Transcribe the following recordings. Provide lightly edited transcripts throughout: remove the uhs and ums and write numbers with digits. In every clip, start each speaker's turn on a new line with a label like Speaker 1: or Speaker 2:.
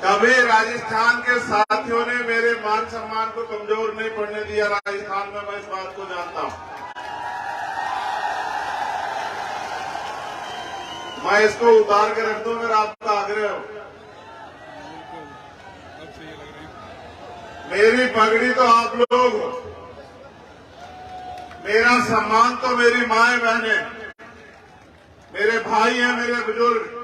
Speaker 1: कभी राजस्थान के साथियों ने मेरे मान सम्मान को कमजोर नहीं पड़ने दिया। राजस्थान में मैं इस बात को जानता हूं। मैं इसको उतार के रख दूं, मेरा आपका आग्रह हो। मेरी पगड़ी तो आप लोग हो, मेरा सम्मान तो मेरी माएं बहनें, मेरे भाई हैं, मेरे बुजुर्ग,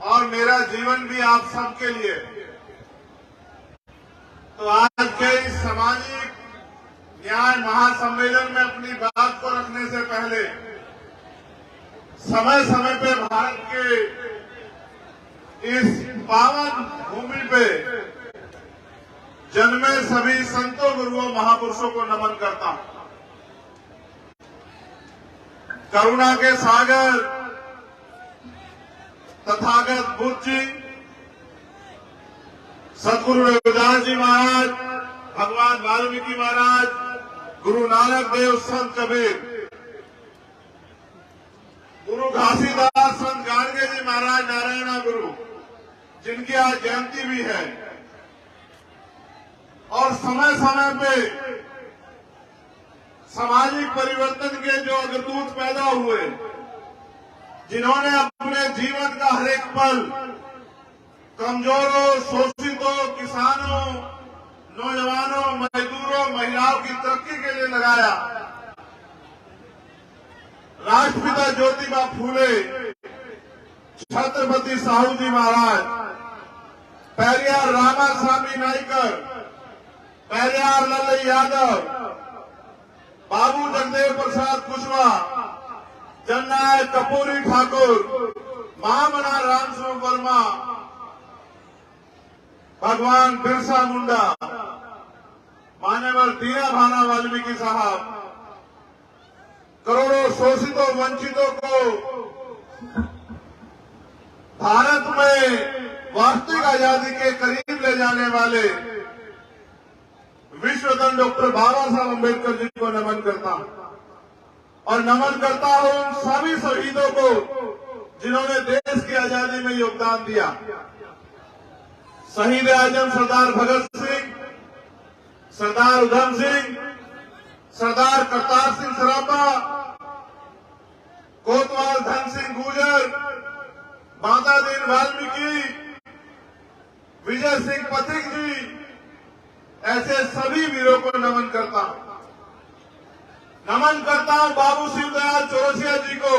Speaker 1: और मेरा जीवन भी आप सबके लिए। तो आज के इस सामाजिक न्याय महासम्मेलन में अपनी बात को रखने से पहले समय समय पे भारत के इस पावन भूमि पे जन्मे सभी संतों, गुरुओं, महापुरुषों को नमन करता हूं। करुणा के सागर तथागत बुद्ध जी, सदगुरु रविदास जी महाराज, भगवान वाल्मीकि महाराज, गुरु नानक देव, संत कबीर, गुरु घासीदास, संत गाडगे जी महाराज, नारायणा गुरु, जिनकी आज जयंती भी है। और समय समय पे सामाजिक परिवर्तन के जो अग्रदूत पैदा हुए, जिन्होंने अपने जीवन का हर एक पल कमजोरों, शोषितों, किसानों, नौजवानों, मजदूरों, महिलाओं की तरक्की के लिए लगाया। राष्ट्रपिता ज्योतिबा फूले, छत्रपति साहू जी महाराज, पेरियार रामास्वामी नाइकर, पेरियार लल्लई यादव, बाबू जगदेव प्रसाद कुशवाहा, जननायक कपूरी ठाकुर, महामना रामस्वरूप वर्मा, भगवान बिरसा मुंडा, मान्यवर दीना भाना वाल्मीकि साहब, करोड़ों शोषितों, वंचितों को भारत में वास्तविक आजादी के करीब ले जाने वाले विश्वरत्न डॉक्टर बाबा साहब अम्बेडकर जी को नमन करता हूं। और नमन करता हूं उन सभी शहीदों को जिन्होंने देश की आजादी में योगदान दिया। शहीद आजम सरदार भगत सिंह, सरदार उधम सिंह, सरदार करतार सिंह सराभा, कोतवाल धन सिंह गुर्जर, माता दीन वाल्मीकि, विजय सिंह पथिक जी, ऐसे सभी वीरों को नमन करता हूं। नमन करता हूं बाबू शिवदयाल चौरसिया जी को,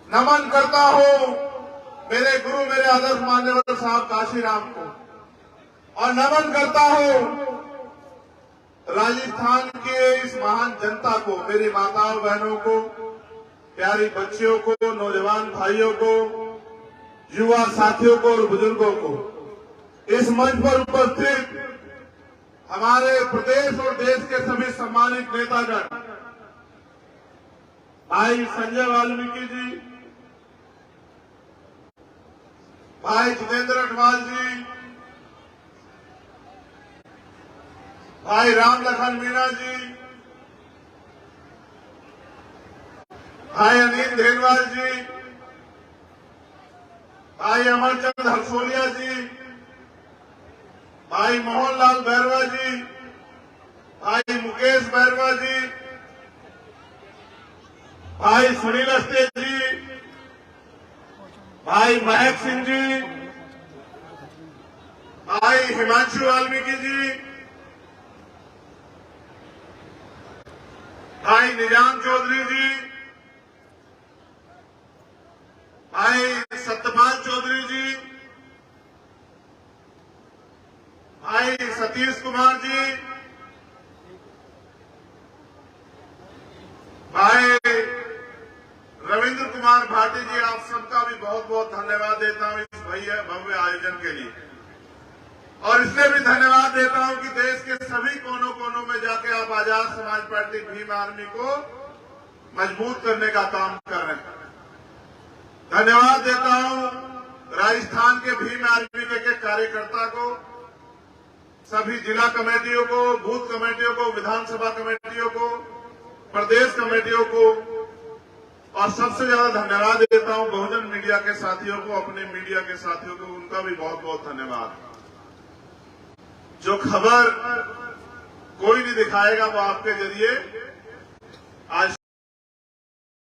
Speaker 1: नमन करता हूं मेरे गुरु, मेरे आदर्श मान्यवर साहब काशीराम को, और नमन करता हूं राजस्थान के इस महान जनता को, मेरी माताओं बहनों को, प्यारी बच्चियों को, नौजवान भाइयों को, युवा साथियों को और बुजुर्गों को। इस मंच पर उपस्थित हमारे प्रदेश और देश के सभी सम्मानित नेतागण, भाई संजय वाल्मीकि जी, भाई जितेंद्र अठवाल जी, भाई राम लखन मीणा जी, भाई अनिल धेनवाल जी, भाई अमरचंद हरसोलिया जी, भाई मोहनलाल बैरवा जी, भाई मुकेश बैरवा जी, भाई सुनील अस्ते जी, भाई महक सिंह जी, भाई हिमांशु वाल्मीकि जी, भाई निजाम चौधरी जी, भाई सत्यपाल चौधरी जी, भाई सतीश कुमार जी, भाई रविंद्र कुमार भाटी जी, आप सबका भी बहुत बहुत धन्यवाद देता हूं इस भव्य आयोजन के लिए। और इसलिए भी धन्यवाद देता हूं कि देश के सभी कोनों कोनों में जाके आप आजाद समाज पार्टी भीम आर्मी को मजबूत करने का काम कर रहे हैं। धन्यवाद देता हूं राजस्थान के भीम आर्मी के कार्यकर्ता को, सभी जिला कमेटियों को, बूथ कमेटियों को, विधानसभा कमेटियों को, प्रदेश कमेटियों को, और सबसे ज्यादा धन्यवाद देता हूं बहुजन मीडिया के साथियों को, अपने मीडिया के साथियों को, उनका भी बहुत बहुत धन्यवाद। जो खबर कोई नहीं दिखाएगा वो आपके जरिए आज